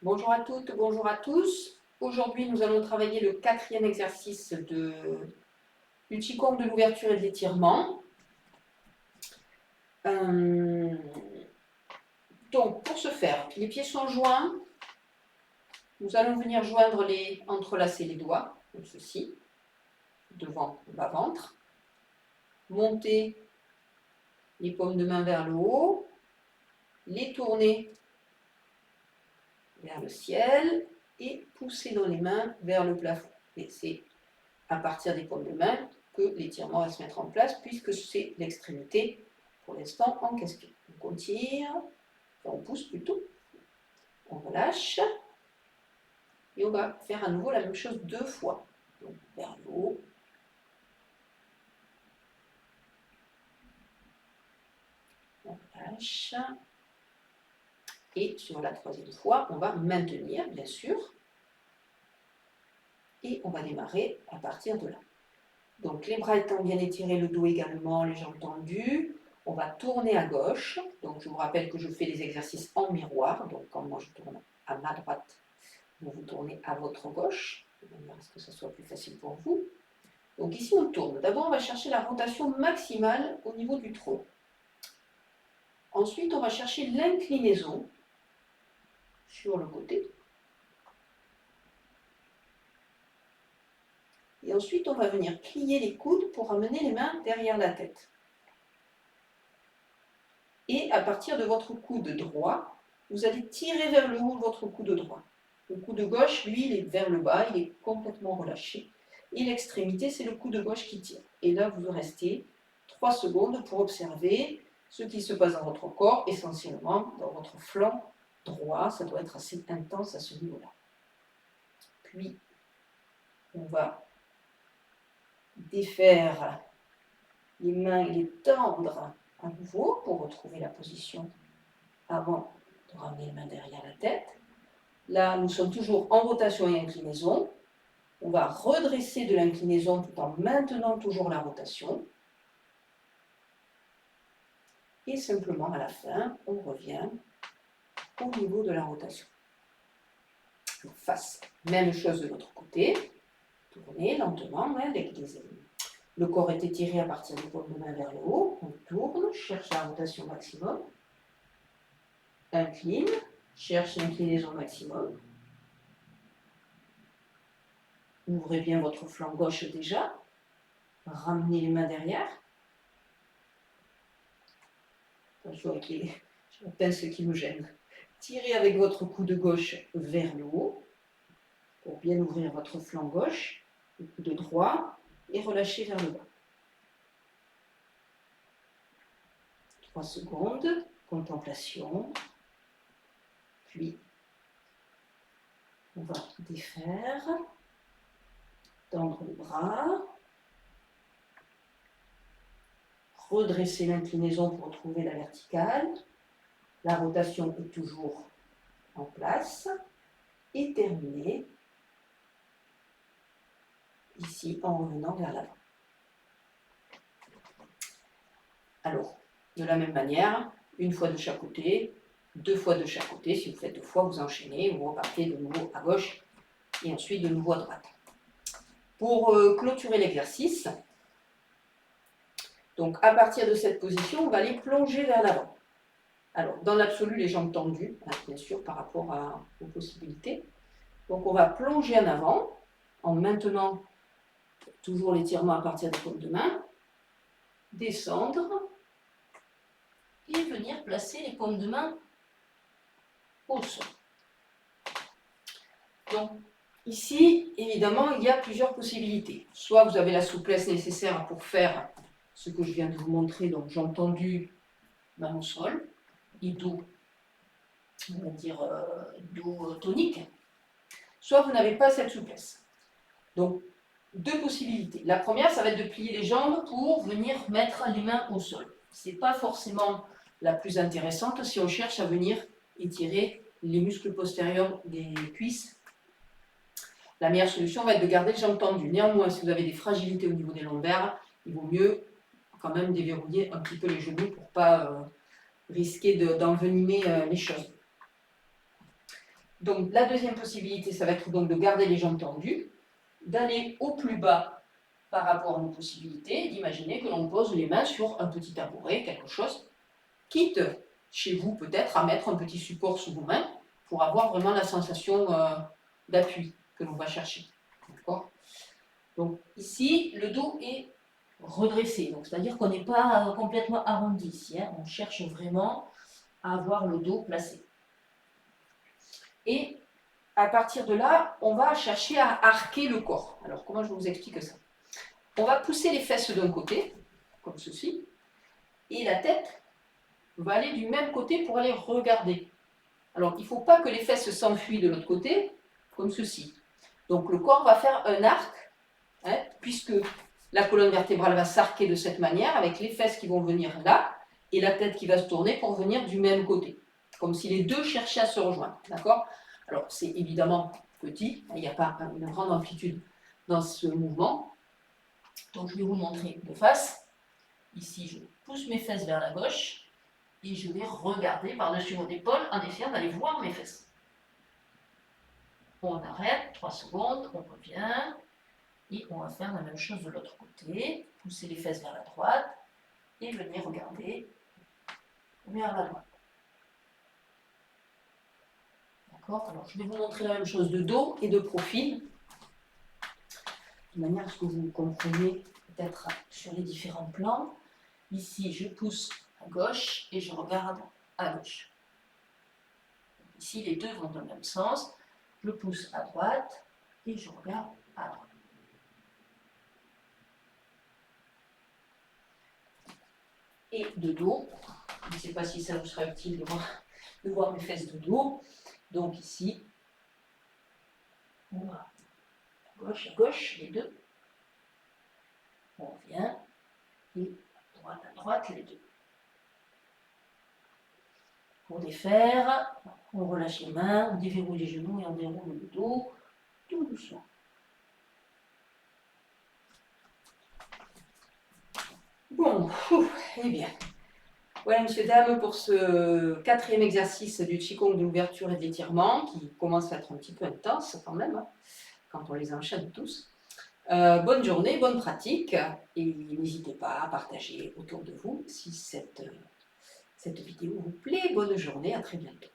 Bonjour à toutes, bonjour à tous. Aujourd'hui, nous allons travailler le 4e exercice du Qigong de l'ouverture et de l'étirement. Donc, pour ce faire, les pieds sont joints. Nous allons venir entrelacer les doigts, comme ceci, devant le bas-ventre. Monter les paumes de main vers le haut. Les tourner vers le ciel et pousser dans les mains vers le plafond. Et c'est à partir des paumes de main que l'étirement va se mettre en place, puisque c'est l'extrémité, pour l'instant, en question. Donc on tire, enfin on pousse plutôt, on relâche, et on va faire à nouveau la même chose 2 fois. Donc vers le haut, on relâche, et sur la 3e fois, on va maintenir, bien sûr, et on va démarrer à partir de là. Donc les bras étant bien étirés, le dos également, les jambes tendues, on va tourner à gauche. Donc je vous rappelle que je fais les exercices en miroir. Donc quand moi je tourne à ma droite, vous vous tournez à votre gauche, de manière à ce que ça soit plus facile pour vous. Donc ici on tourne. D'abord on va chercher la rotation maximale au niveau du tronc. Ensuite on va chercher l'inclinaison sur le côté. Et ensuite on va venir plier les coudes pour amener les mains derrière la tête. Et à partir de votre coude droit, vous allez tirer vers le haut votre coude droit. Le coude gauche, lui, il est vers le bas, il est complètement relâché. Et l'extrémité, c'est le coude gauche qui tire. Et là, vous restez 3 secondes pour observer ce qui se passe dans votre corps, essentiellement dans votre flanc droit. Ça doit être assez intense à ce niveau-là. Puis, on va défaire les mains et les tendre à nouveau pour retrouver la position avant de ramener les mains derrière la tête. Là, nous sommes toujours en rotation et inclinaison. On va redresser de l'inclinaison tout en maintenant toujours la rotation. Et simplement, à la fin, on revient au niveau de la rotation. Face, même chose de l'autre côté. Tournez lentement, le corps est étiré à partir des paumes de main vers le haut. On tourne, cherche la rotation maximum. Incline, cherche l'inclinaison maximum. Ouvrez bien votre flanc gauche déjà. Ramenez les mains derrière. Attention avec la pince qui me gêne. Tirez avec votre coude gauche vers le haut pour bien ouvrir votre flanc gauche, le coude droit, et relâchez vers le bas. 3 secondes, contemplation. Puis, on va défaire, tendre le bras, redresser l'inclinaison pour retrouver la verticale. La rotation est toujours en place. Et terminer ici en revenant vers l'avant. Alors, de la même manière, 1 fois de chaque côté, 2 fois de chaque côté. Si vous faites 2 fois, vous enchaînez, vous repartez de nouveau à gauche et ensuite de nouveau à droite. Pour clôturer l'exercice, donc à partir de cette position, on va aller plonger vers l'avant. Alors, dans l'absolu, les jambes tendues, bien sûr, par rapport aux possibilités. Donc, on va plonger en avant, en maintenant toujours l'étirement à partir des paumes de main, descendre et venir placer les paumes de main au sol. Donc, ici, évidemment, il y a plusieurs possibilités. Soit vous avez la souplesse nécessaire pour faire ce que je viens de vous montrer, donc jambes tendues, main au sol, et dos, on va dire dos tonique. Soit vous n'avez pas cette souplesse. Donc, 2 possibilités. La première, ça va être de plier les jambes pour venir mettre les mains au sol. Ce n'est pas forcément la plus intéressante si on cherche à venir étirer les muscles postérieurs des cuisses. La meilleure solution va être de garder les jambes tendues. Néanmoins, si vous avez des fragilités au niveau des lombaires, il vaut mieux quand même déverrouiller un petit peu les genoux pour ne pas risquer d'envenimer les choses. Donc la deuxième possibilité, ça va être donc de garder les jambes tendues, d'aller au plus bas par rapport à nos possibilités, d'imaginer que l'on pose les mains sur un petit tabouret, quelque chose, quitte chez vous peut-être à mettre un petit support sous vos mains pour avoir vraiment la sensation d'appui que l'on va chercher. D'accord ? Donc ici, le dos est redressé, donc c'est-à-dire qu'on n'est pas complètement arrondi ici, hein. On cherche vraiment à avoir le dos placé. Et à partir de là, on va chercher à arquer le corps. Alors comment je vous explique ça ? On va pousser les fesses d'un côté, comme ceci, et la tête va aller du même côté pour aller regarder. Alors il ne faut pas que les fesses s'enfuient de l'autre côté, comme ceci. Donc le corps va faire un arc, hein, puisque la colonne vertébrale va s'arquer de cette manière, avec les fesses qui vont venir là, et la tête qui va se tourner pour venir du même côté. Comme si les deux cherchaient à se rejoindre. D'accord ? Alors c'est évidemment petit, il n'y a pas une grande amplitude dans ce mouvement. Donc je vais vous montrer de face. Ici, je pousse mes fesses vers la gauche et je vais regarder par-dessus mon épaule en essayant d'aller voir mes fesses. On arrête, 3 secondes, on revient et on va faire la même chose de l'autre côté. Pousser les fesses vers la droite et venir regarder vers la droite. D'accord ? Alors je vais vous montrer la même chose de dos et de profil, de manière à ce que vous compreniez peut-être sur les différents plans. Ici, je pousse à gauche et je regarde à gauche. Ici, les deux vont dans le même sens. Je pousse à droite et je regarde à droite. Et de dos, je ne sais pas si ça vous sera utile de voir mes fesses de dos. Donc ici, on va à gauche, les deux. On revient et à droite, les deux. Pour défaire, on relâche les mains, on déverrouille les genoux et on déroule le dos, tout doucement. Bon, eh bien, voilà, messieurs, dames, pour ce 4e exercice du Qigong de l'ouverture et de l'étirement, qui commence à être un petit peu intense quand même, hein, quand on les enchaîne tous. Bonne journée, bonne pratique, et n'hésitez pas à partager autour de vous si cette vidéo vous plaît. Bonne journée, à très bientôt.